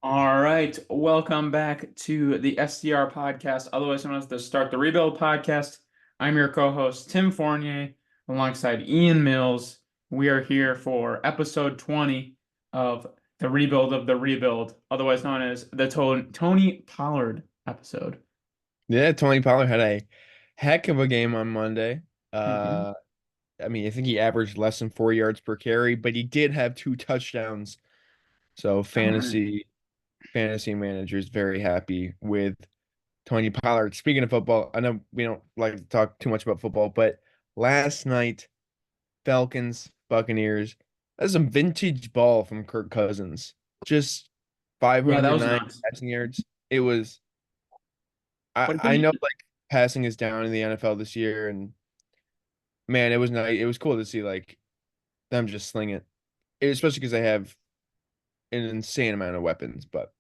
All right, welcome back to the STR podcast, otherwise known as the Start the Rebuild podcast. I'm your co-host Tim Fournier, alongside Ian Mills. We are here for episode 20 of the Rebuild of the Rebuild, otherwise known as the Tony Pollard episode. Yeah, Tony Pollard had a heck of a game on Monday. Mhm. Uh, I think he averaged less than 4 yards per carry, but he did have two touchdowns. So Darn. fantasy managers very happy with Tony Pollard. Speaking of football, I know we don't like to talk too much about football, but last night, Falcons, Buccaneers, that's some vintage ball from Kirk Cousins. Just Yeah, that was 509 nuts. passing yards. It was I But I know he, like passing is down in the NFL this year, and man, it was nice. It was cool to see like them just sling it, especially because they have an insane amount of weapons. But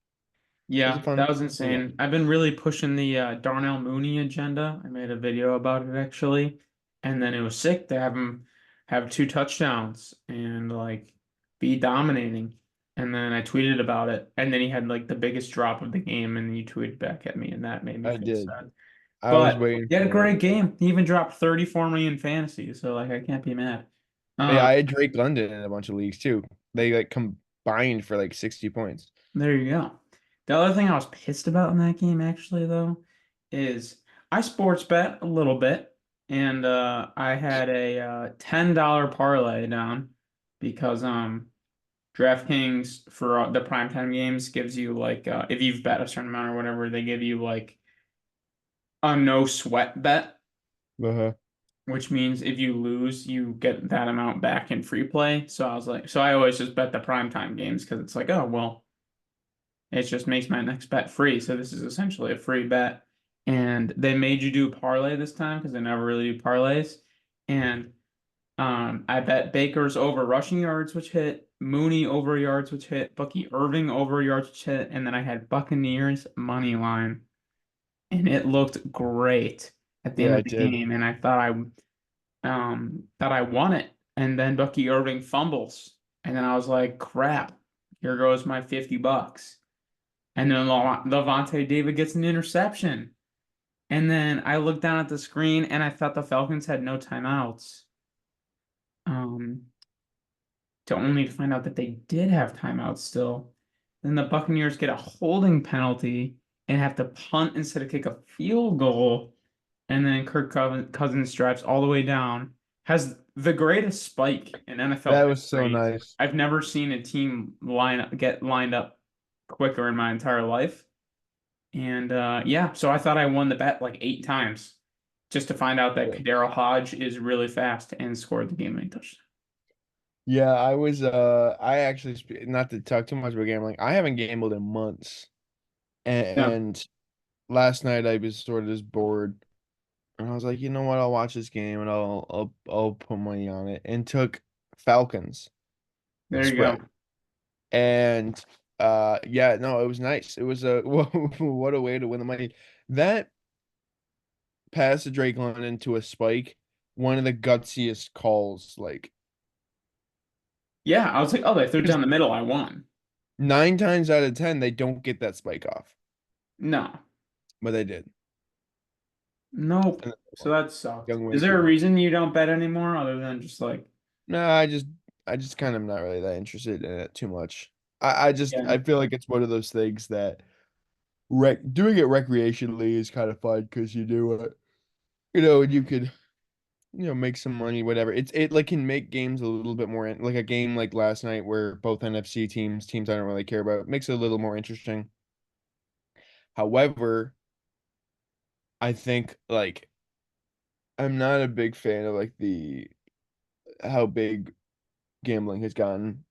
it was a yeah, fun that was thing. insane. I've been really pushing the Darnell Mooney agenda. I made a video about it actually, and then it was sick to have him have two touchdowns and like be dominating. And then I tweeted about it, and then he had like the biggest drop of the game, and you tweeted back at me, and that made me I feel did. sad. I was But waiting he had a for it. great game. He even dropped 30 for me in fantasy, so like I can't be mad. Yeah, Um, I had Drake London in a bunch of leagues too. They like combined for like 60 points. There you go. The other thing I was pissed about in that game, actually, though, is I sports bet a little bit, and I had a $10 parlay down because DraftKings for the primetime games gives you like if you've bet a certain amount or whatever, they give you like a no sweat bet, Uh-huh. which means if you lose, you get that amount back in free play. So I was like, so I always just bet the primetime games because it's like, oh well. It just makes my next bet free. So this is essentially a free bet. And they made you do parlay this time because they never really do parlays. And I bet Baker's over rushing yards, which hit, Mooney over yards, which hit, Bucky Irving over yards, which hit, and then I had Buccaneers money line. And it looked great at the end Yeah, of I the did. game. And I thought I won it. And then Bucky Irving fumbles. And then I was like, crap, here goes my $50. And then Levante David gets an interception. And then I looked down at the screen and I thought the Falcons had no timeouts. Um, to only to find out that they did have timeouts still. Then the Buccaneers get a holding penalty and have to punt instead of kick a field goal. And then Cousins drives all the way down, has the greatest spike in NFL That was so history. nice. I've never seen a team get lined up quicker in my entire life. And yeah, so I thought I won the bet like 8 times just to find out that Yeah. Kadero Hodge is really fast and scored the game-winning touchdown. Yeah, I actually not to talk too much about gambling. I haven't gambled in months. Yeah, And last night I was sort of just bored. And I was like, you know what? I'll watch this game and I'll put money on it and took Falcons there you go. spread. And yeah, no, it was nice. It was a what a way to win the money. That pass to Drake London to a spike, one of the gutsiest calls. Like Yeah, I was like, oh, they threw it because down the middle. I won. 9 times out of 10 they don't get that spike off, No, but they did. nope. And So that sucked. young Is there a Winston. reason you don't bet anymore other than just like, No, I just kind of not really that interested in it too much. I yeah, feel like it's one of those things that doing it recreationally is kind of fun because you do it, and you could, make some money, whatever. It like can make games a little bit more like a game like last night where both NFC teams I don't really care about, makes it a little more interesting. However, I think like I'm not a big fan of like the how big gambling has gotten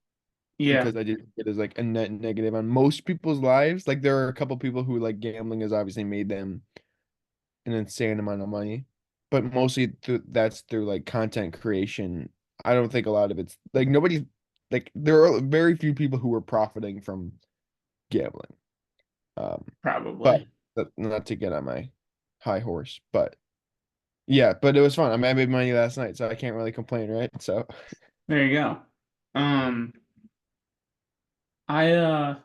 yeah, because I did it as like a net negative on most people's lives. Like there are a couple people who like gambling has obviously made them an insane amount of money, but mostly that's through like content creation. I don't think a lot of it's like nobody like there are very few people who are profiting from gambling. Um, but probably. not to get on my high horse, but yeah, but it was fun. I mean, I made money last night, so I can't really complain, right? So There you go. I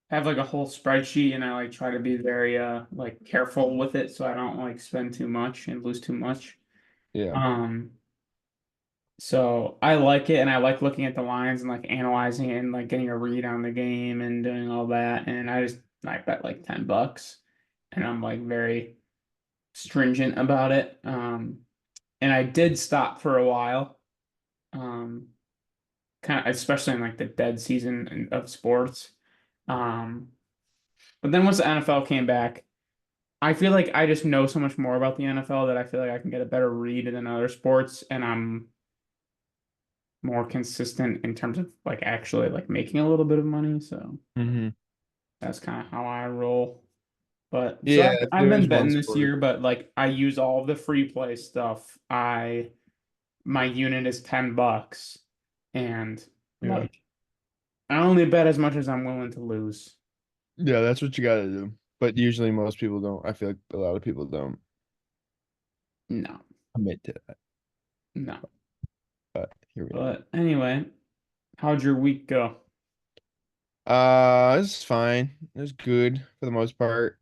have like a whole spreadsheet and I like try to be very like careful with it so I don't like spend too much and lose too much. Yeah. Um so I like it and I like looking at the lines and like analyzing it and like getting a read on the game and doing all that and I bet like $10 and I'm like very stringent about it. And I did stop for a while. Um kind of especially in like the dead season of sports. Um but then once the NFL came back, I feel like I just know so much more about the NFL that I feel like I can get a better read than other sports, and I'm more consistent in terms of like actually like making a little bit of money. So Hmm. that's kind of how I roll. But so Yeah, if I've there been is one betting this sport. year, but like I use all of the free play stuff. My unit is $10, and Yeah. like I only bet as much as I'm willing to lose. Yeah, that's what you gotta do. But usually most people don't. I feel like a lot of people don't No, commit to that. no. But here we are. But anyway, how'd your week go? It's fine. It was good for the most part.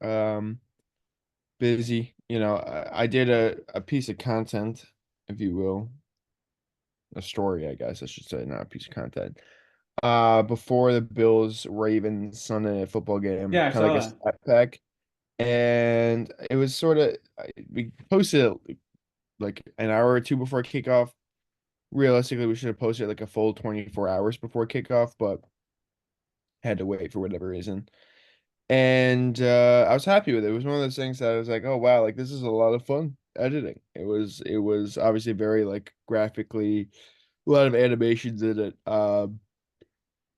Busy. I did a piece of content, if you will, a story, I guess I should say, not a piece of content. Before the Bills Ravens Sunday Night Football game, Yeah, I kind of saw like a that. stat pack, and it was sort of we posted it like an hour or two before kickoff. Realistically, we should have posted it like a full 24 hours before kickoff, but had to wait for whatever reason. And I was happy with it. It was one of those things that I was like, oh wow, like this is a lot of fun editing. It was obviously very like graphically a lot of animations in it.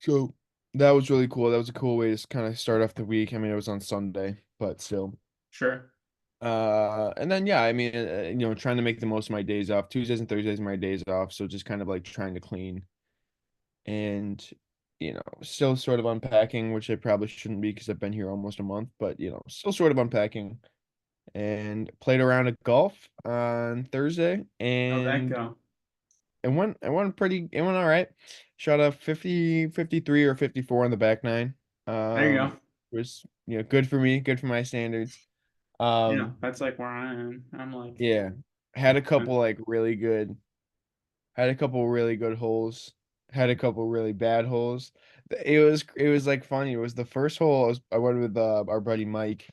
So that was really cool. That was a cool way to kind of start off the week. I mean, it was on Sunday, but still. Sure. And then yeah, I mean, trying to make the most of my days off. Tuesdays and Thursdays are my days off, so just kind of like trying to clean and still sort of unpacking, which I probably shouldn't be because I've been here almost a month, but still sort of unpacking and played around at golf on Thursday How'd that and go? it went all right. Shot a 50, 53 or 54 on the back nine. There you go. Was good for me, good for my standards. Yeah, Um, that's like where I am. I'm like, yeah. Had a uh, couple like had a couple really good holes, had a couple really bad holes. It was like funny. It was the first hole I went with our buddy Mike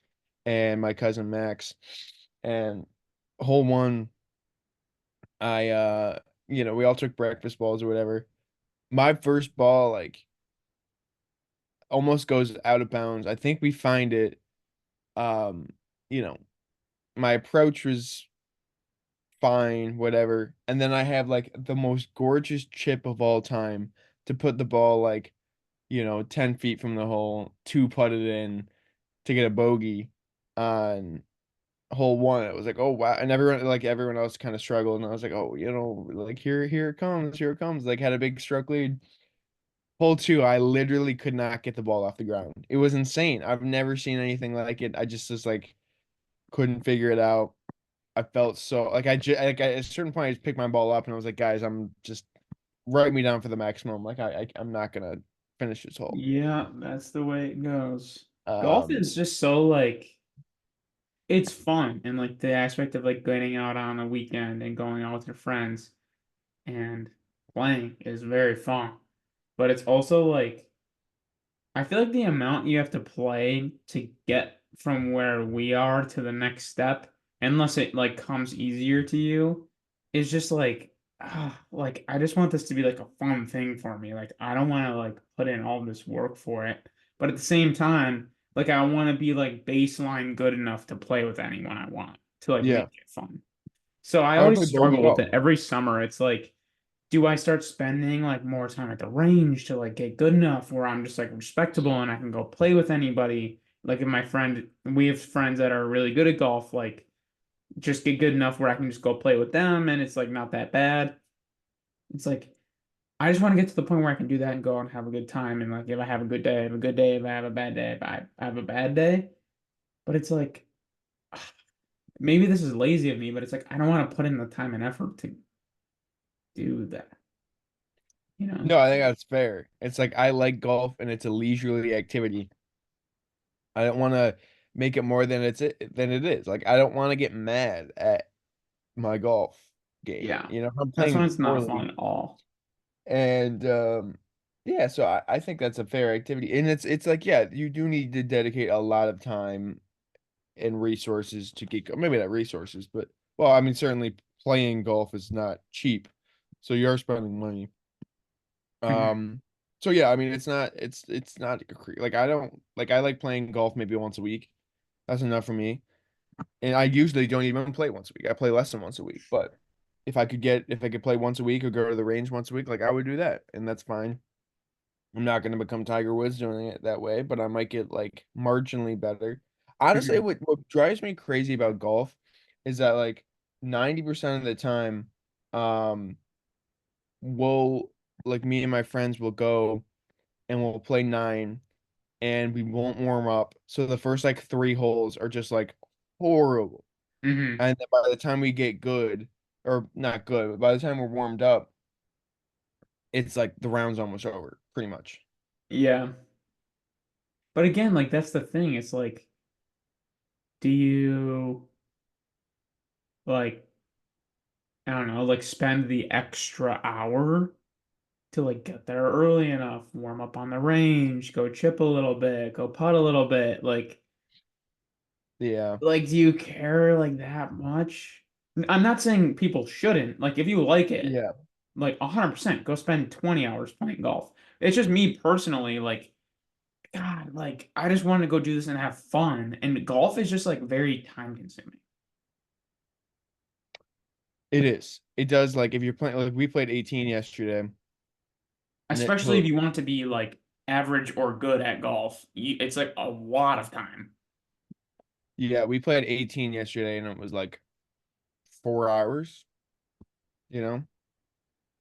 and my cousin Max, and hole one I we all took breakfast balls or whatever. My first ball like almost goes out of bounds. I think we find it. Um, you know, my approach was fine, whatever. And then I have like the most gorgeous chip of all time to put the ball like 10 feet from the hole, two putted in to get a bogey on hole one. It was like, oh wow. And everyone else kind of struggled. And I was like, oh, like here it comes, here it comes. Like had a big stroke lead. Hole two, I literally could not get the ball off the ground. It was insane. I've never seen anything like it. I just was like couldn't figure it out. I felt so like at a certain point I just picked my ball up and I was like, guys, I'm just write me down for the maximum. Like I'm not gonna finish this hole. yeah, that's the way it goes. Golf Um, is just so like it's fun and like the aspect of like getting out on a weekend and going out with your friends and playing is very fun. But it's also like I feel like the amount you have to play to get from where we are to the next step, unless it like comes easier to you, is just like I just want this to be like a fun thing for me. Like I don't want to like put in all this work for it, but at the same time, like I want to be like baseline good enough to play with anyone I want to like yeah, make it fun. So I I would always play bogey struggle with golf. it every summer. It's like do I start spending like more time at the range to like get good enough where I'm just like respectable and I can go play with anybody? Like if we have friends that are really good at golf, like just get good enough where I can just go play with them and it's like not that bad. It's like I just want to get to the point where I can do that and go and have a good time. And like if I have a good day, I have a good day. If I have a bad day, if I have a bad day. But it's like maybe this is lazy of me, but it's like I don't want to put in the time and effort to do that, you know? No, I think that's fair. It's like I like golf and it's a leisurely activity. I don't want to make it more than it is. Like I don't want to get mad at my golf game. Yeah. You know, I'm That's when playing it's not fun poorly. at all. And yeah, so I think that's a fair activity. And it's like, yeah, you do need to dedicate a lot of time and resources to get maybe not resources, but well, I mean certainly playing golf is not cheap. So you're spending money. Mhm. Um so yeah, I mean it's not like I don't like I like playing golf maybe once a week. That's enough for me. And I usually don't even play once a week. I play less than once a week. But if I could play once a week or go to the range once a week, like I would do that. And that's fine. I'm not going to become Tiger Woods doing it that way, but I might get like marginally better. Honestly, Mhm. what drives me crazy about golf is that like 90% of the time, um, we'll like me and my friends will go and we'll play nine and we won't warm up. So the first like three holes are just like horrible. Mhm. And then by the time we get good, or not good, but by the time we're warmed up, it's like the round's almost over, pretty much. Yeah. But again, like that's the thing. It's like, do you like, I don't know, like spend the extra hour to like get there early enough, warm up on the range, go chip a little bit, go putt a little bit. Yeah. Do you care like that much? I'm not saying people shouldn't. Like, if you like it, Yeah. like 100%, go spend 20 hours playing golf. It's just me personally, like, God, like, I just want to go do this and have fun. And golf is just like very time consuming, It is. It does like if you're playing like we played 18 yesterday and it especially if took you want to be like average or good at golf. It's like a lot of time. yeah, we played 18 yesterday and it was like 4 hours, you know?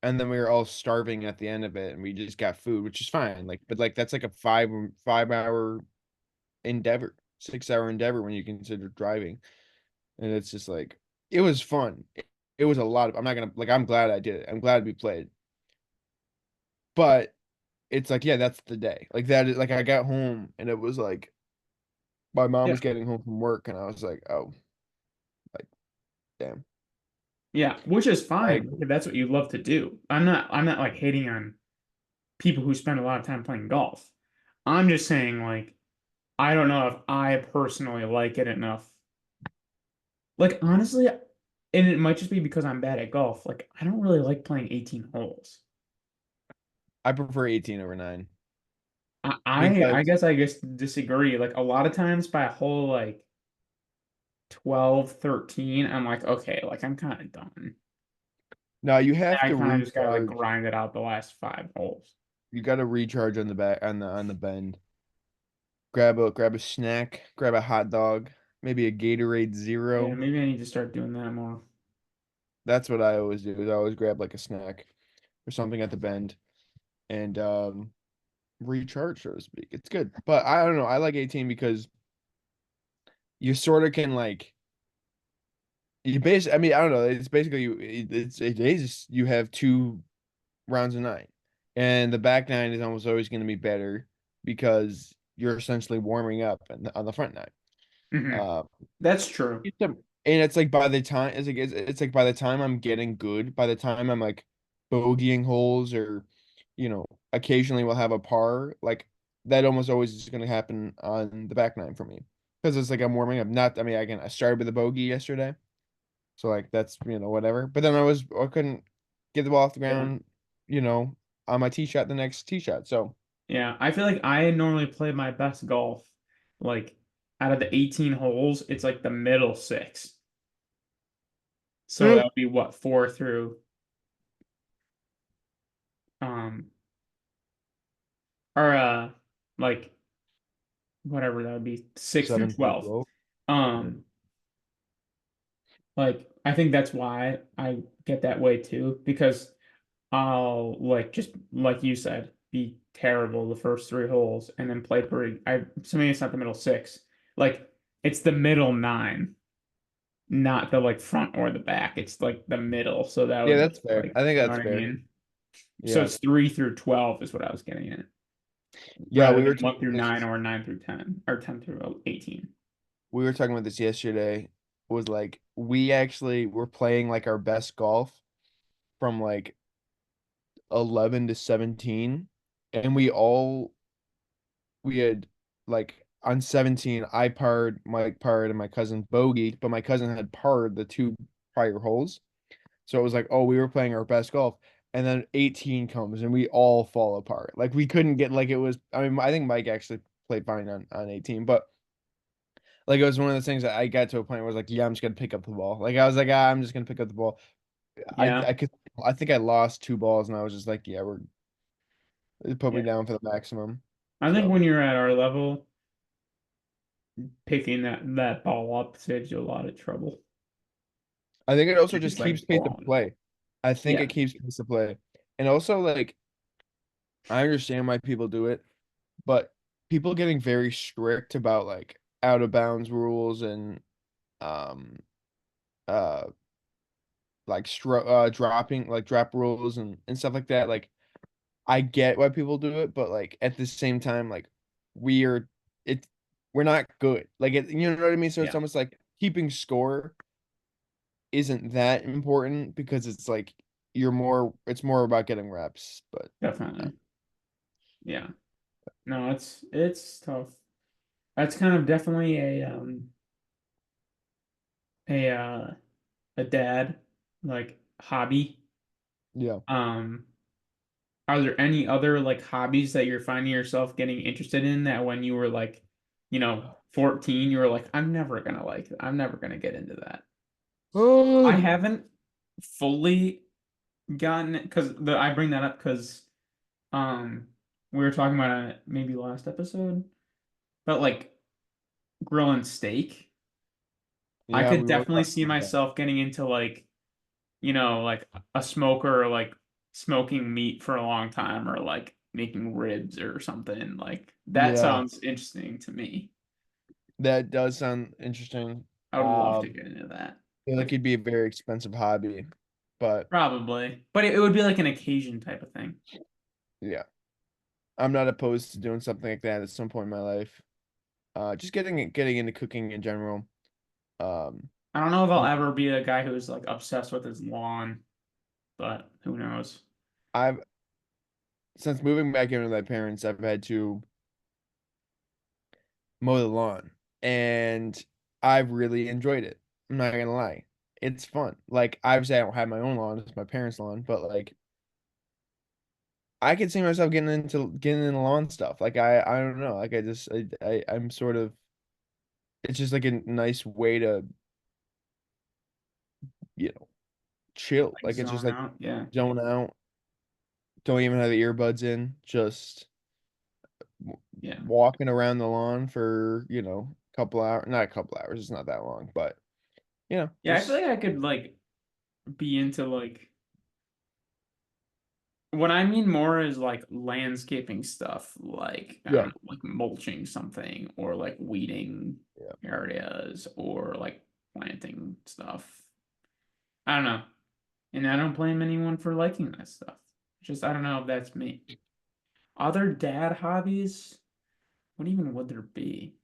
And then we were all starving at the end of it and we just got food, which is fine. Like, but like that's like a 5 hour endeavor, 6 hour endeavor when you consider driving. And it's just like it was fun. It was a lot of I'm not gonna like I'm glad I did it. I'm glad we played. But it's like, yeah, that's the day. Like that is like I got home and it was like my mom Yeah. was getting home from work and I was like, oh, like damn. Yeah, which is I fine agree. if that's what you love to do. I'm not like hating on people who spend a lot of time playing golf. I'm just saying like I don't know if I personally like it enough. Like honestly, and it might just be because I'm bad at golf. Like I don't really like playing 18 holes. I prefer 18 over 9 I because guess I just disagree. Like a lot of times by hole like 12, 13, I'm like, okay, like I'm kind of done. now you And have I to kind of just gotta like recharge. grind it out the last 5 holes. You got to recharge on the back on the bend. Grab a snack, grab a hot dog, maybe a Gatorade Yeah, Zero. maybe I need to start doing that more. That's what I always do. Is I always grab like a snack or something at the bend and recharge, so to speak. It's good. But I don't know. I like 18 because you sort of can like you basically I mean, I don't know. It's basically it is you have 2 rounds of 9. And the back 9 is almost always going to be better because you're essentially warming up on the front 9. Hmm. Uh, That's true. and it's like by the time it's like by the time I'm getting good, by the time I'm like bogeying holes or occasionally we'll have a par, like that almost always is going to happen on the back 9 for me because it's like I'm warming up. Not, I mean, I started with a bogey yesterday, so like that's whatever. But then I couldn't get the ball off the Yeah. ground, you know, on my tee shot, the next tee shot. So Yeah. I feel like I normally play my best golf. Like out of the 18 holes, it's like the middle six. So that yeah, would be what, four through um or like whatever that would be, 6 through 12. 7 through 12. Yeah. Um like I think that's why I get that way too, because I'll like just like you said, be terrible the first 3 holes and then play pretty. To me it's not the middle six. Like it's the middle nine, not the like front or the back. It's like the middle. So that Yeah, would be that's fair. like, I think you know that's what I fair. mean? So Yeah. it's 3 through 12 is what I was getting at. Yeah, rather we were than talking 1 through this 9 or 9 through 10 or 10 through 18. we were talking about this yesterday. Was like we actually were playing like our best golf from like 11 to 17, and we had like on 17 I parred, Mike parred, and my cousin bogeyed, but my cousin had parred the two prior holes. So it was like, oh, we were playing our best golf. And then 18 comes and we all fall apart. Like we couldn't get like it was I mean, I think Mike actually played fine on 18, but like it was one of those things that I got to a point where I was like, yeah, I'm just gonna pick up the ball. Like I was like, I'm just gonna pick up the ball. Yeah. I think I lost two balls and I was just like, yeah, it put Yeah. me down for the maximum. I think So when you're at our level, picking that ball up saves you a lot of trouble. I think it also You're just just keeps like pace of blowing it. play. I think Yeah. it keeps pace of play. And also like I understand why people do it, but people getting very strict about like out of bounds rules and um uh dropping like drop rules and stuff like that. Like I get why people do it, but like at the same time, like we're it we're not good. Like you know what I mean? So it's Yeah, almost like keeping score isn't that important because it's like it's more about getting reps. But yeah. definitely. Yeah. No, it's tough. That's kind of definitely a a dad like hobby. Yeah. Um, are there any other like hobbies that you're finding yourself getting interested in that when you were like, 14, you were like, I'm never gonna get into that. I Oh, haven't fully gotten it because the I bring that up because um we were talking about it maybe last episode, but like grilling steak. I yeah, could we were definitely talking see about that. myself getting into like, like a smoker or like smoking meat for a long time or like making ribs or something. Like that Yeah, sounds interesting to me. that does sound interesting. I would love to get into that. Feel like Like it'd be a very expensive hobby, but probably, but it would be like an occasion type of thing. yeah, I'm not opposed to doing something like that at some point in my life. Just getting into cooking in general. Um, I don't know if I'll you know, ever be a guy who's like obsessed with his lawn, but who knows? I've since moving back in with my parents, I've had to mow the lawn, and I've really enjoyed it. I'm not gonna lie, it's fun. Like obviously, I don't have my own lawn; it's my parents' lawn, but like I could see myself getting into lawn stuff. Like I don't know. Like I'm sort of it's just like a nice way to, you know, chill. Like Like it's just zone like out. Yeah. zone out. Don't even have the earbuds in. Just Yeah. walking around the lawn for, a couple hours. Not a couple hours. It's not that long, but Yeah, I feel just like I could like be into like what I mean more is like landscaping stuff, like I don't yeah, know, like mulching something or like weeding yeah. areas or like planting stuff. I don't know. And I don't blame anyone for liking that stuff. Just I don't know if that's me. Other dad hobbies? What even would there be?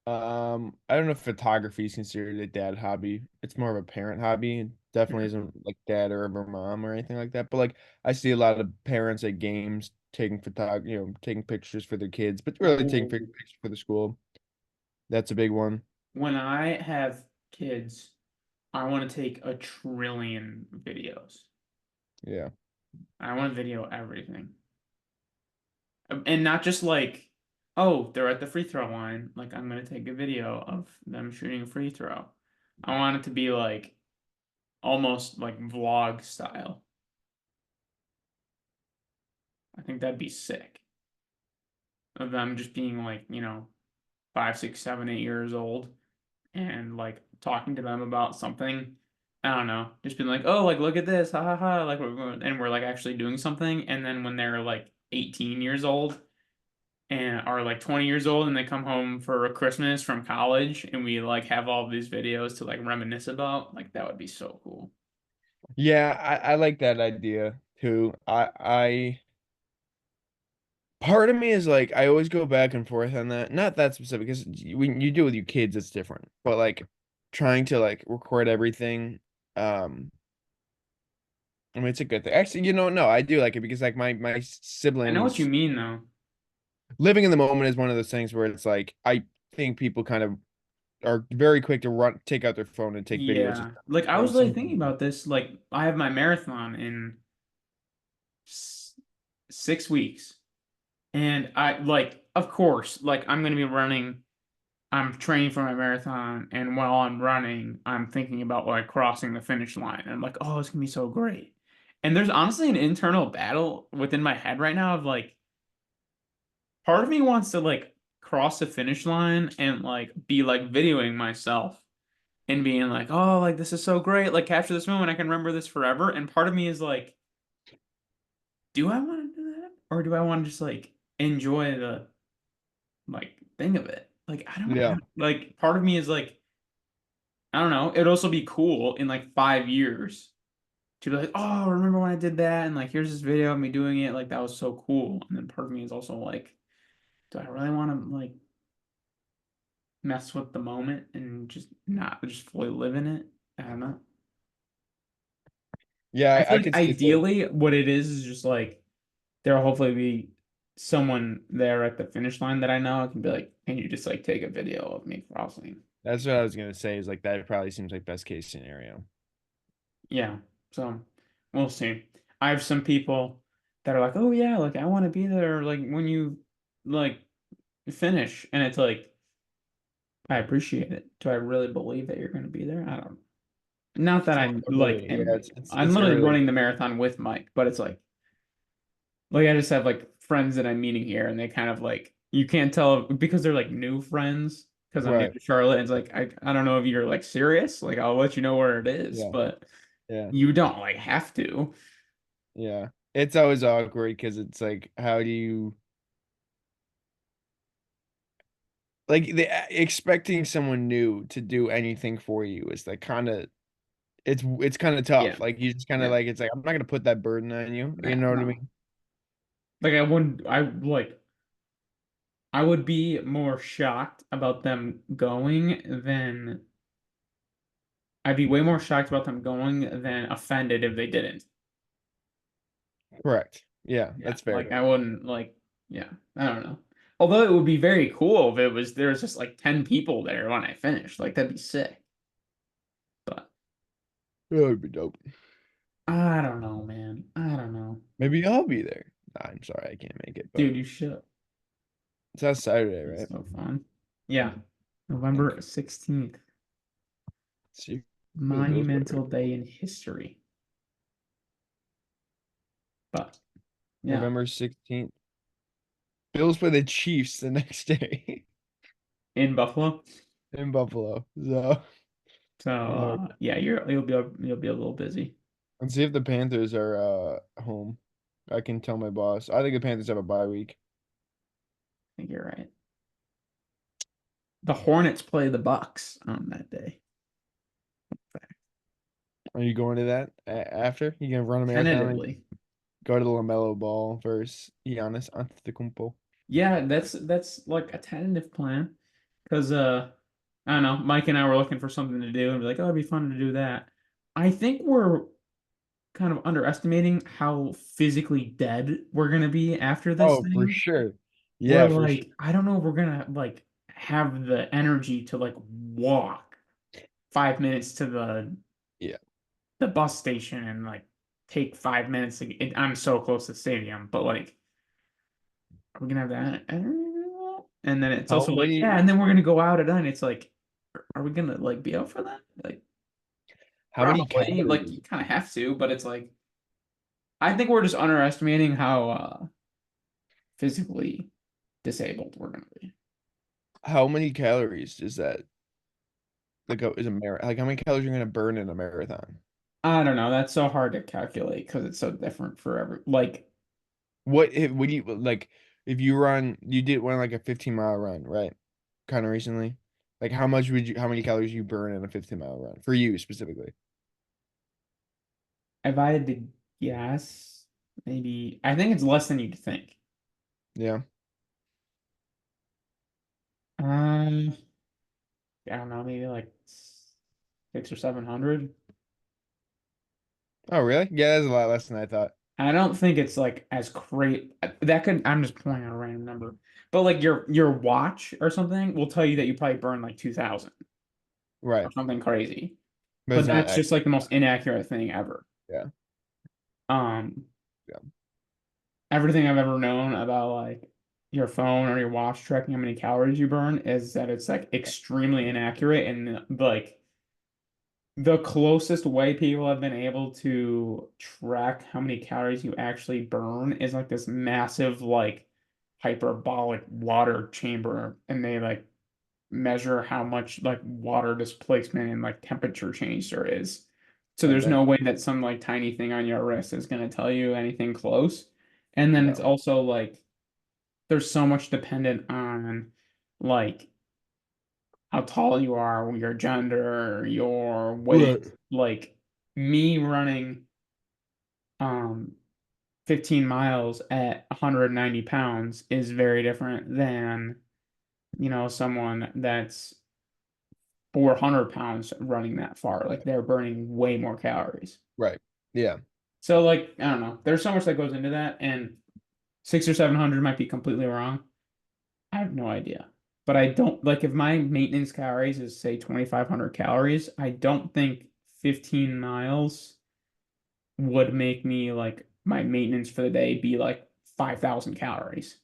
I don't know if photography is considered a dad hobby. It's more of a parent hobby. It definitely isn't like dad or ever mom or anything like that. But like I see a lot of parents at games taking pictures for their kids, but really taking Ooh. pictures for the school. That's a big one. When I have kids, I want to take a trillion videos. Yeah. I want to video everything. And not just like, oh, they're at the free throw line. Like, I'm going to take a video of them shooting a free throw. I want it to be like almost like vlog style. I think that'd be sick. Of them just being like, 5, 6, 7, 8 years old and like talking to them about something. I don't know, just being like, oh, like look at this, ha ha ha, like and we're like actually doing something. And then when they're like 18 years old and are like 20 years old and they come home for a Christmas from college and we like have all of these videos to like reminisce about, like that would be so cool. Yeah, I like that idea too. part of me is like I always go back and forth on that. Not that specific, because when you do it with your kids, it's different. But like trying to like record everything, um, I mean, it's a good thing. Actually, no, I do like it because like my I know what you siblings mean though. living in the moment is one of those things where it's like I think people kind of are very quick to take out their phone and take videos. Yeah. Like I was like thinking about this. Like I have my marathon in 6 weeks. And I like, of course, like I'm gonna be running. I'm training for my marathon, and while I'm running, I'm thinking about like crossing the finish line. And I'm like, oh, it's gonna be so great. And there's honestly an internal battle within my head right now of like, part of me wants to like cross the finish line and like be like videoing myself and being like, oh, like this is so great, like capture this moment, I can remember this forever. And part of me is like, do I want to do that? Or do I want to just like enjoy the like thing of it? Like I don't Yeah. have, like part of me is like, I don't know, it'd also be cool in like 5 years to be like, oh, remember when I did that? And like here's this video of me doing it, like that was so cool. And then part of me is also like, do I really want to like mess with the moment and just not just fully live in it? I don't know. Yeah, I I feel like could see both. ideally what it is just like there'll hopefully be someone there at the finish line that I know. I can be like, can you just like take a video of me crossing? That's what I was gonna say, is like that probably seems like best case scenario. Yeah. So we'll see. I have some people that are like, oh yeah, like I want to be there like when you like finish. And it's like, I appreciate it. Do I really believe that you're gonna be there? I don't. Not that It's I like early. Yeah, am I'm it's literally early. running the marathon with Mike, but it's like I just have like friends that I'm meeting here, and they kind of like you can't tell because they're like new friends because I'm new Right. to Charlotte. And it's like I don't know if you're like serious. Like I'll let you know where it is, Yeah. but Yeah. you don't like have to. Yeah. It's always awkward because it's like, how do you like expecting someone new to do anything for you is like kind of it's kind of Yeah, tough. Like you just kind of yeah, like, it's like I'm not gonna put that burden on you. You yeah, know what I no. mean? Like I wouldn't. I like. I would be more shocked about them going than I'd be way more shocked about them going than offended if they didn't. Correct. Yeah, Yeah, that's fair. like I wouldn't like, yeah, I don't know. Although it would be very cool if it was there was just like 10 people there when I finished. Like that'd be sick. But That would be dope. I don't know, man. I don't know. Maybe I'll be there. Nah, I'm sorry, I can't make it, but Dude, you should. it's on Saturday, It's right? so fun. Yeah. November Okay. 16th. See who the Bills play. Monumental day in history. But yeah, November 16th. Bills play the Chiefs the next day in Buffalo. in Buffalo. So, So uh, yeah, you'll be a little busy. let's see if the Panthers are home. I can tell my boss. I think the Panthers have a bye week. I think you're right. The Hornets play the Bucks on that day. Are you going to that after? You gonna run a marathon and Tentatively. go to the LaMelo Ball versus Giannis Antetokounmpo? Yeah, that's like a tentative plan. Because I don't know, Mike and I were looking for something to do and be like, oh, it'd be fun to do that. I think we're kind of underestimating how physically dead we're gonna be after this Oh, for thing. sure. We're Yeah, for sure. like, I don't know if we're gonna like have the energy to like walk 5 minutes to Yeah. the bus station and like take 5 minutes I'm so close to the stadium, but like are we gonna have that? And then it's How also like, yeah, many and then we're gonna go out at night. It's like, are we gonna like be out for that? Like, how many probably. Like, calories? you kind of have to, but it's like, I think we're just underestimating how physically disabled we're gonna be. How many calories is that? Like is a like how many calories you're gonna burn in a marathon? I don't know. That's so hard to calculate because it's so different for every. Like, What do you like if you did one like a 15-mile run, right? Kind of recently. Like how many calories you burn in a 15-mile run for you specifically? if I had to guess, maybe I think it's less than you'd think. Yeah. Um, I don't know, maybe like 600 or 700. Oh, really? Yeah, that's a lot less than I thought. I don't think it's like as great. That could, I'm just pulling out a random number, but like your watch or something will tell you that you probably burn like 2,000 or Right. something crazy. But But it's not that's just like accurate. the most inaccurate thing ever. Yeah. Um, Yeah. Everything I've ever known about like your phone or your watch tracking how many calories you burn is that it's like extremely inaccurate and like the closest way people have been able to track how many calories you actually burn is like this massive like hyperbolic water chamber and they like measure how much like water displacement and like temperature change there is. So Oh, there's dang. no way that some like tiny thing on your wrist is going to tell you anything close. And then it's No. also like there's so much dependent on like how tall you are, your gender, your weight. Right. Like me running um 15 miles at 190 pounds is very different than, someone that's 400 pounds running that far. Like they're burning way more calories. Right. Yeah. So like, I don't know. There's so much that goes into that, and 600 or 700 might be completely wrong. I have no idea. But I don't like if my maintenance calories is say 2,500 calories, I don't think 15 miles would make me like my maintenance for the day be like 5,000 calories.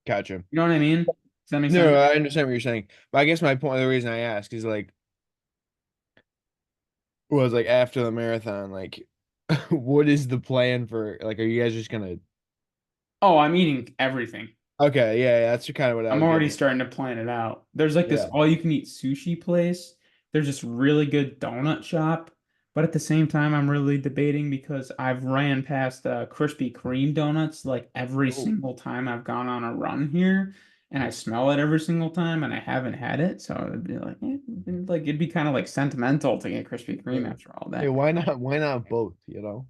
Gotcha. You know what I mean? Does that make No, sense? I understand what you're saying. But I guess my point, the reason I ask is like, was like after the marathon, like, what is the plan for, like, are you guys just gonna, Oh, I'm eating everything. okay, yeah, yeah, that's kind of what I I'm was already getting at. starting to plan it out. There's like this Yeah. all you can eat sushi place. There's this really good donut shop, but at the same time, I'm really debating because I've ran past Krispy Kreme donuts like every Oh, single time I've gone on a run here, and I smell it every single time, and I haven't had it. So it'd be like, it'd be kind of like sentimental to get Krispy Kreme yeah. after all Yeah, that. why not? Why not both?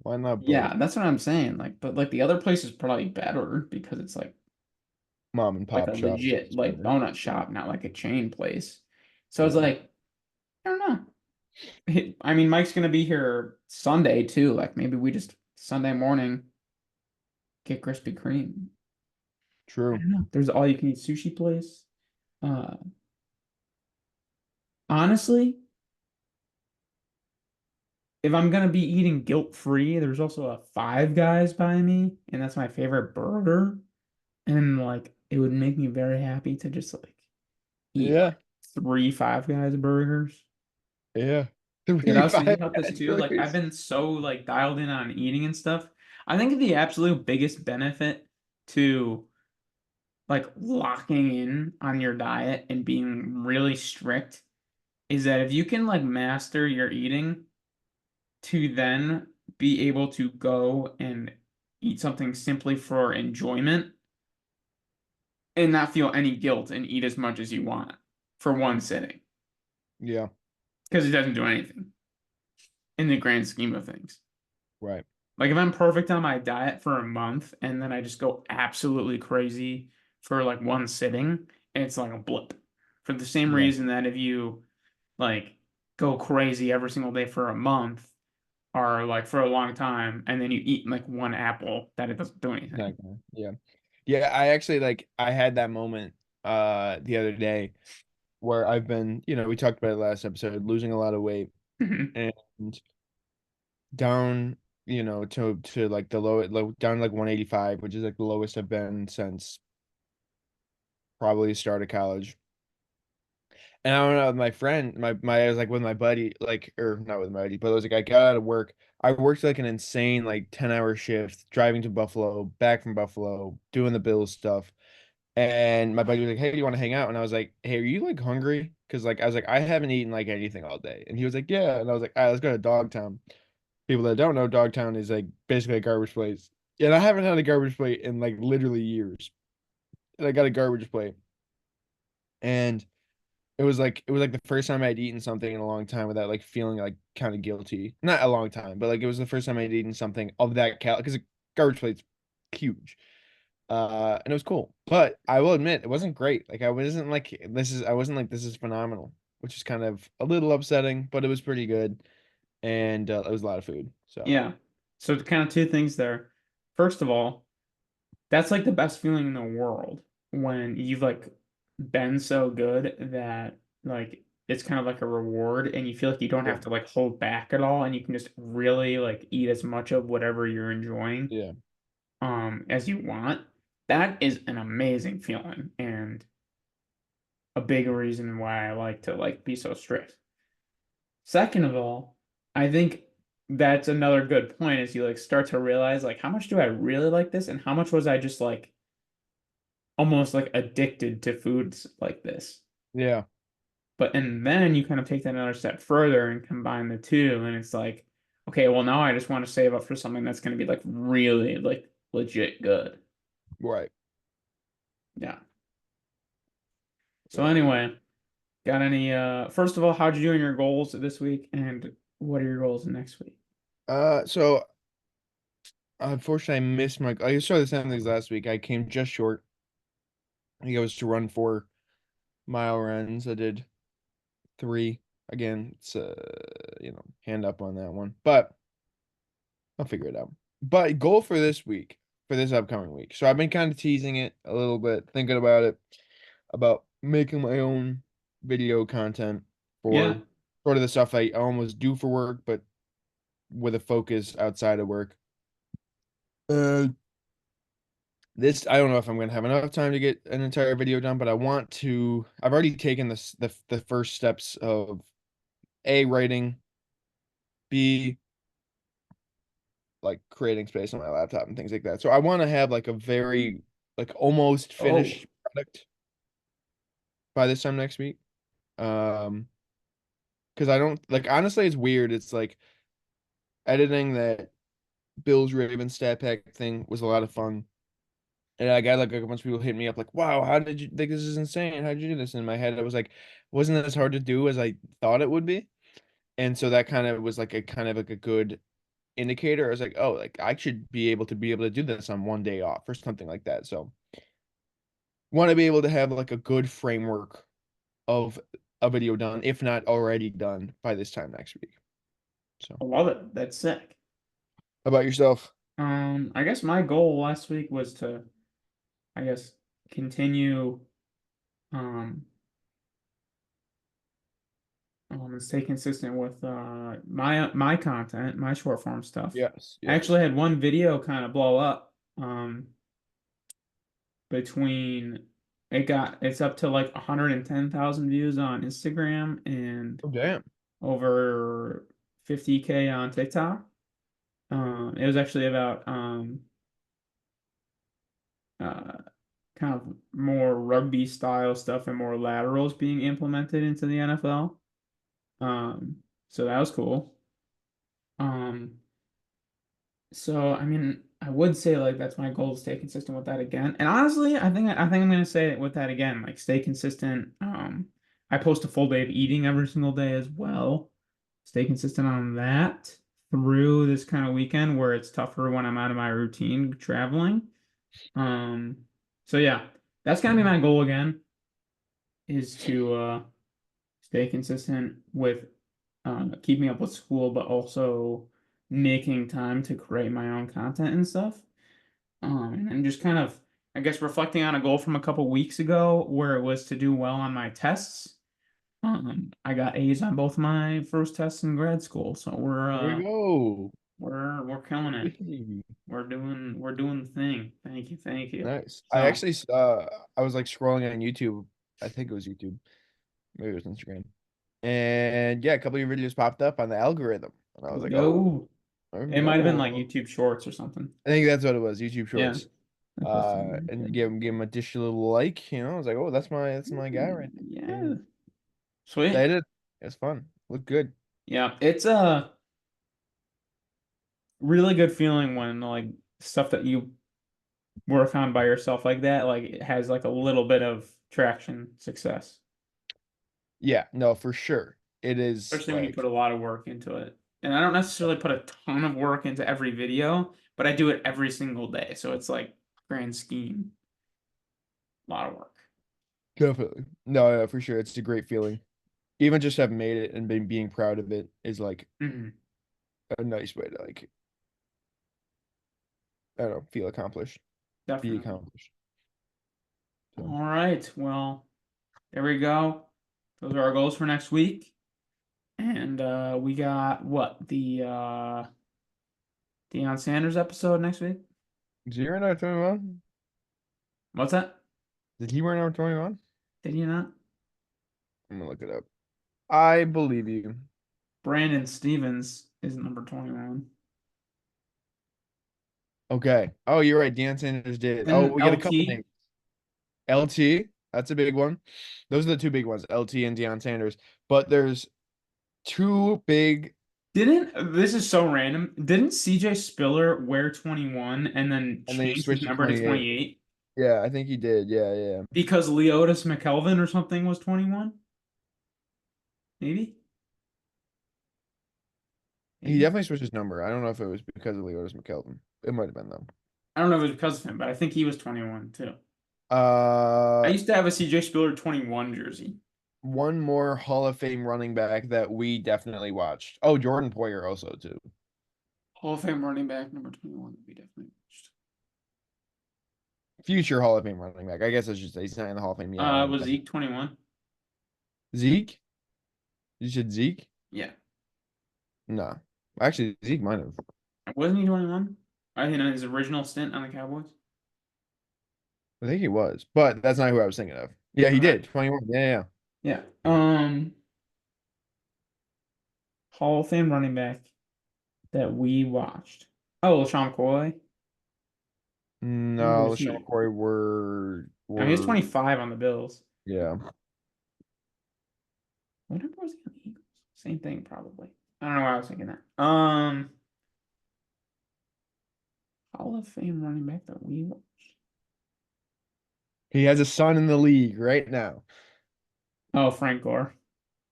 Why not both? Yeah, that's what I'm saying. Like, but like the other place is probably better because it's Mom and like a pop shops. legit like donut shop, not like a chain place. So it's Yeah. like, I don't know. I mean, Mike's gonna be here Sunday too. Like maybe we just Sunday morning get Krispy Kreme. I True. don't know. There's all you can eat sushi place. Uh, Honestly, if I'm gonna be eating guilt free, there's also a Five Guys by me, and that's my favorite burger. And like, it would make me very happy to just like eat Yeah. like three Five Guys burgers. Yeah. Dude, I Three was thinking five about this guys too. Like, I've burgers. been so like dialed in on eating and stuff. I think the absolute biggest benefit to like locking in on your diet and being really strict is that if you can like master your eating to then be able to go and eat something simply for enjoyment and not feel any guilt and eat as much as you want for one sitting Yeah. because it doesn't do anything in the grand scheme of things. Right. Like if I'm perfect on my diet for a month and then I just go absolutely crazy for like one sitting, it's like a blip. For the same Yeah. reason that if you like go crazy every single day for a month or like for a long time and then you eat like one apple, that it doesn't do anything. Not gonna- Yeah. Yeah. I actually like I had that moment the other day where I've been, we talked about it last episode, losing a lot of weight and down, to like the low down to like 185, which is like the lowest I've been since probably start of college. And I went out with my friend, I was like with my buddy, like, or not with my buddy, but I was like, I got out of work. I worked like an insane, like 10-hour shift, driving to Buffalo, back from Buffalo, doing the Bills stuff. And my buddy was like, "Hey, do you want to hang out?" And I was like, "Hey, are you like hungry?" Because like I was like, I haven't eaten like anything all day. And he was like, "Yeah." And I was like, "All right, let's go to Dogtown." People that don't know, Dogtown is like basically a garbage place. And I haven't had a garbage plate in like literally years. And I got a garbage plate. And it was like the first time I'd eaten something in a long time without like feeling like kind of guilty. Not a long time, but like it was the first time I'd eaten something of that cal because a garbage plate's huge. And it was cool. But I will admit it wasn't great. Like I wasn't like this is phenomenal, which is kind of a little upsetting, but it was pretty good. And it was a lot of food. So Yeah. So kind of two things there. First of all, that's like the best feeling in the world when you've like been so good that like it's kind of like a reward and you feel like you don't yeah, have to like hold back at all and you can just really like eat as much of whatever you're enjoying yeah, as you want. That is an amazing feeling and a big reason why I like to like be so strict. Second of all, I think that's another good point is you like start to realize like how much do I really like this and how much was I just like almost like addicted to foods like this. yeah. But and then you kind of take that another step further and combine the two, and it's like, okay, well now I just want to save up for something that's going to be like really like legit good. Right. Yeah. So Right. Right. anyway, got any first of all, how'd you do in your goals this week and what are your goals next week? So unfortunately I missed my I started the same things last week. I came just short. I think I was to run 4 mile runs. I did 3. Again, it's hand up on that one. But I'll figure it out. But goal for this week, for this upcoming week. So I've been kind of teasing it a little bit, thinking about it, about making my own video content Yeah. for sort of the stuff I almost do for work, but with a focus outside of work. Uh, this I don't know if I'm gonna have enough time to get an entire video done, but I want to. I've already taken the first steps of A, writing, B, like creating space on my laptop and things like that. So I want to have like a very like almost Oh, finished product by this time next week. Um, because I don't like honestly, it's weird. It's like editing that Bills Ravens stat pack thing was a lot of fun. And I got like a bunch of people hitting me up like, "Wow, how did you like this is insane? How did you do this?" In my head, I was like, wasn't as hard to do as I thought it would be. And so that kind of was like a kind of like a good indicator. I was like, oh, like I should be able to do this on one day off or something like that. So want to be able to have like a good framework of a video done, if not already done by this time next week. So I love it. That's sick. how about yourself? I guess my goal last week was to, I guess, continue um and stay consistent with my content, my short form stuff. Yes, I actually yes. had one video kind of blow up between it's up to like 110,000 views on Instagram and Oh damn. over 50K on TikTok. It was actually about uh kind of more rugby style stuff and more laterals being implemented into the NFL. So that was cool. Um, so I mean, I would say like that's my goal to stay consistent with that again. And honestly, I think I'm gonna say it with that again, like stay consistent. I post a full day of eating every single day as well. Stay consistent on that through this kind of weekend where it's tougher when I'm out of my routine traveling. Um, so yeah, that's gonna be my goal again, is to stay consistent with keeping up with school, but also making time to create my own content and stuff. And just kind of, I guess, reflecting on a goal from a couple weeks ago where it was to do well on my tests. I got A's on both my first tests in grad school, so There we go. we're killing it. Hey, We're doing the thing. Thank you, thank you. nice. I So actually I was like scrolling on YouTube. I think it was YouTube. Maybe it was Instagram. And yeah, a couple of your videos popped up on the algorithm. And I was like, oh, yo, there we it might have been like go. YouTube Shorts or something. I think that's what it was, YouTube Yeah, Shorts. I posted And it. give him a dish a little like, I was like, oh, that's my guy right there. Yeah, Yeah. sweet. That did. It's fun. Look good. Yeah, it's a really good feeling when like stuff that you work on by yourself like that, like it has like a little bit of traction, success. Yeah, no, for sure. It is Especially when you put like a lot of work into it. And I don't necessarily put a ton of work into every video, but I do it every single day. So it's like grand scheme, a lot of work. Definitely. No, yeah, for sure. It's a great feeling. Even just have made it and being proud of it is like Mhm. a nice way to like, I don't know, feel accomplished, be Definitely. accomplished. So All right. Well, there we go. Those are our goals for next week. And we got what? The Deion Sanders episode next week? is he wearing number 21? What's that? Did he wear number 21? Did you not? I'm gonna look it up. I believe you. Brandon Stevens is number 21. Okay. Oh, you're right. Deion Sanders did. Oh, Then we got a couple LT names. LT, that's a big one. Those are the two big ones, LT and Deion Sanders. But there's two big, didn't this is so random. Didn't CJ Spiller wear 21 and then and then he change his switched to number to 28. 28 Yeah, I think he did. Yeah, yeah. because Leotis McKelvin or something was 21? Maybe? He Maybe. definitely switched his number. I don't know if it was because of Leotis McKelvin. It might have been though. I don't know if it was because of him, but I think he was 21 too. I Uh, used to have a CJ Spiller 21 jersey. one more Hall of Fame running back that we definitely watched. Oh, Jordan Poyer also too. Hall of Fame running back number 21 that we definitely watched. Future Hall of Fame running back. I guess I should say he's not in the Hall of Fame yet. I don't Was think. Zeke 21? Zeke? You said Zeke? Yeah. No. Actually, Zeke might have. Wasn't he 21? I think in his original stint on the Cowboys. I think he was, but that's not who I was thinking of. Yeah, he Okay. did. 21. Yeah, yeah. Yeah. Hall of Fame running back that we watched. Oh, LaShawn McCoy. How old No, was LeSean he? McCoy I mean, he's were 25 on the Bills. yeah. What number was he on the Eagles? Same thing, probably. I don't know why I was thinking that. Hall of Fame running back that we watched. He has a son in the league right now. Oh, Frank Gore.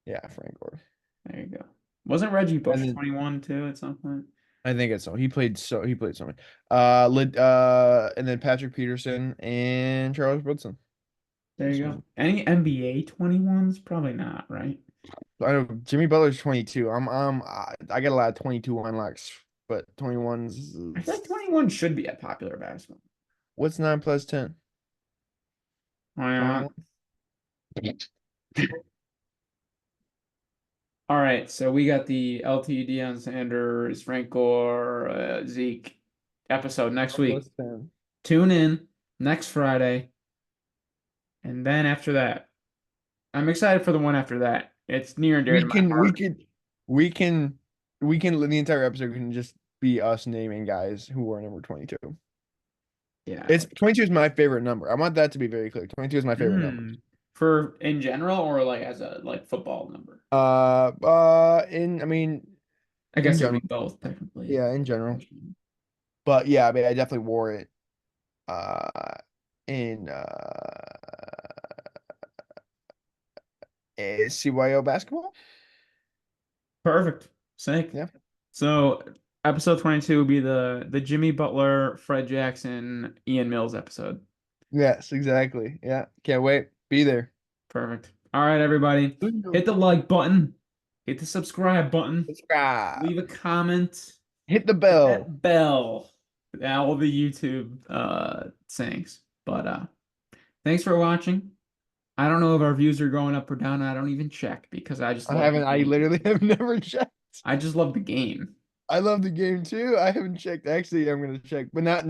Yeah, Frank Gore. There you go. Wasn't Reggie And Bush then 21 too at some point? I think it's so. He played so many. And then Patrick Peterson and Charles Woodson. There you go. Any NBA 21s? Probably not, right? I know Jimmy Butler's 22. I got a lot of 22 unlocks, but 21's I feel like 21 should be a popular basketball. what's 9 plus 10? Why not? 21. All right, so we got the LT Deion Sanders, Frank Gore, Zeke episode next 9 week. plus 10. Tune in next Friday, and then after that, I'm excited for the one after that. It's near and dear We to my can we heart. can we can we can the entire episode can just be us naming guys who are number 22. Yeah, It's 22 is my favorite number. I want that to be very clear. 22 is my favorite number. for in general or like as a like football number. In I mean, I in guess it would general, be both technically. yeah, in general. But yeah, I mean, I definitely wore it uh in CYO basketball. Perfect. Sick. Yeah. So episode 22 will be the Jimmy Butler, Fred Jackson, Ian Mills episode. Yes, exactly. Yeah. Can't wait. Be there. Perfect. All right, everybody. Hit the like button. Hit the subscribe button. Subscribe. Leave a comment. Hit the Hit bell. that bell. All the YouTube sayings. But thanks for watching. I don't know if our views are going up or down. I don't even check because I just love the I game. literally have never checked. I just love the game. I love the game too. I haven't checked. Actually, I'm gonna check, but not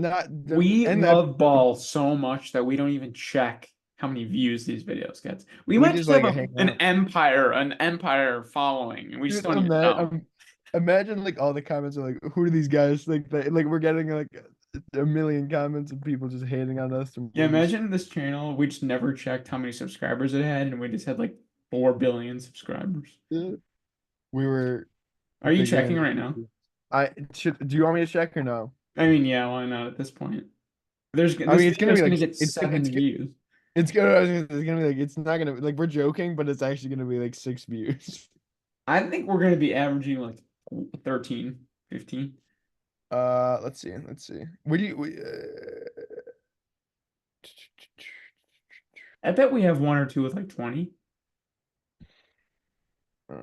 We end the love episode. ball so much that we don't even check how many views these videos get. We We might just just have like hang out. an empire following, and we just Dude, don't even know. imagine like all the comments are like, who are these guys? Like we're getting like a million comments of people just hating on us, and Yeah, we're just imagine this channel. We just never checked how many subscribers it had, and we just had like 4 billion subscribers. we were Are you checking beginning. right now? I should. Do you want me to check or no? I mean, yeah, why not at this point? I This mean, it's video gonna is be gonna like get 7 views. it's gonna it's gonna be like it's not gonna like we're joking, but it's actually gonna be like 6 views. I think we're gonna be averaging like 13, 15. Let's see. What do you? I bet we have one or two with like 20. Uh,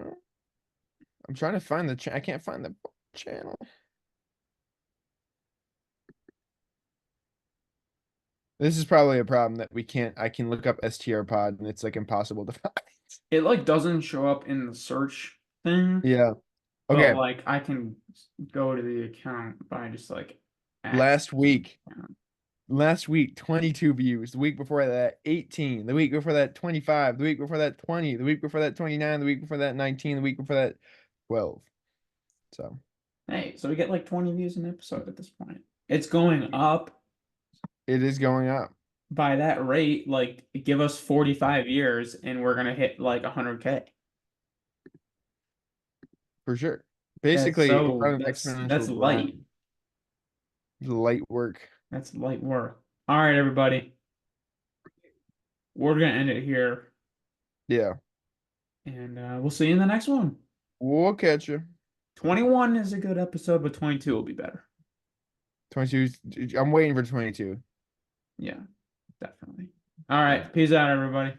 I'm trying to find I can't find the channel. This is probably a problem that we can't. I can look up STR pod and it's like impossible to find. It like doesn't show up in the search thing, Yeah. but Okay. like I can go to the account by just like Last accessing week, the account. last week, 22 views. The week before that, 18. The week before that, 25. The week before that, 20. The week before that, 29. The week before that, 19. The week before that, 12. So Hey, so we get like 20 views an episode at this point. It's going up it is going up by that rate. Like, give us 45 years and we're gonna hit like 100K. for sure. Basically, we're on an That's exponential light. grind. Light work. That's light work. All right, everybody. We're gonna end it here, Yeah. and we'll see you in the next one. We'll catch you. 21 is a good episode, but 22 will be better. 22. I'm waiting for 22. Yeah, definitely. All right, peace out, everybody.